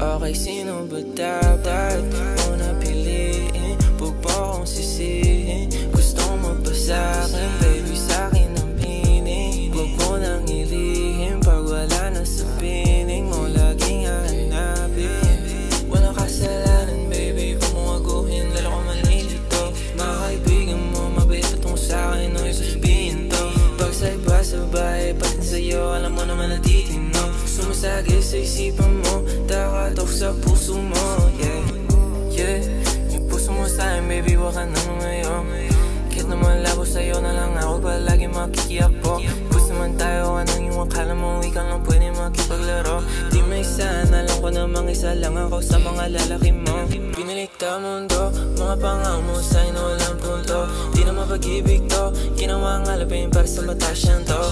Okay, sino ba dapat mo na piliin? Huwag mo akong sisihin. Gusto mo ba sa'kin, baby, sa'kin ang meaning. Huwag mo nang ilihim pag wala na sa piling mo, laging hahanapin. Walang kasalanan, baby, kung mo aguhin, lalo ko manilito. Mga kaibigan mo, mabait patungo sa'kin, o sasabihin to. Pag sa iba sa bahay, patin sa'yo, alam mo naman natitino. Sumasagi sa isipan mo, takatok sa puso mo, yeah, yeah. Yung puso mo sa'kin, baby, wag ka nang ngayon. Kahit naman labo sa'yo na lang ako, palagi makikiyak ko. Gusto man tayo, anong yung akala mo, ikaw lang pwede makipaglaro. Di may isa, alam ko namang isa lang ako sa mga lalaki mo. Pinilikta mundo, mga pangaw mo sa'yo na walang punto. Di na mapag-ibig to, ginawa ang alapin para sa matasyan to.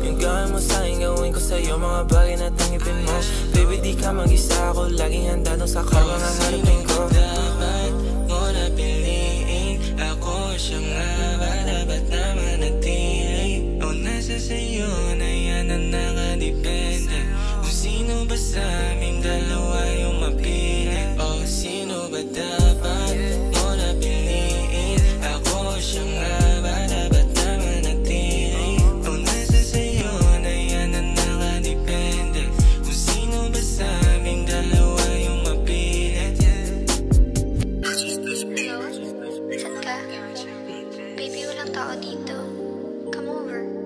Yung gawin mo sa'kin, gawin ko sa'yo, mga bagay na tangipin mo. Baby, di ka mag-isa, ako laging handa doon sa karma na harapin ko. Dapat mo na piliin, ako siya nga ba dapat na manatili? O nasa sa'yo na yan ang nakadepende. Kung sino ba sa aming dalawa yung mapili? O sino ba dapat mo na piliin? Ako siya nga ba dapat na manatili? O nasa sa'yo na yan ang nakadepende. Kung sino ba sa aming dalawa yung mapili? Hello? Saan ka? Baby, walang tao dito. Come over.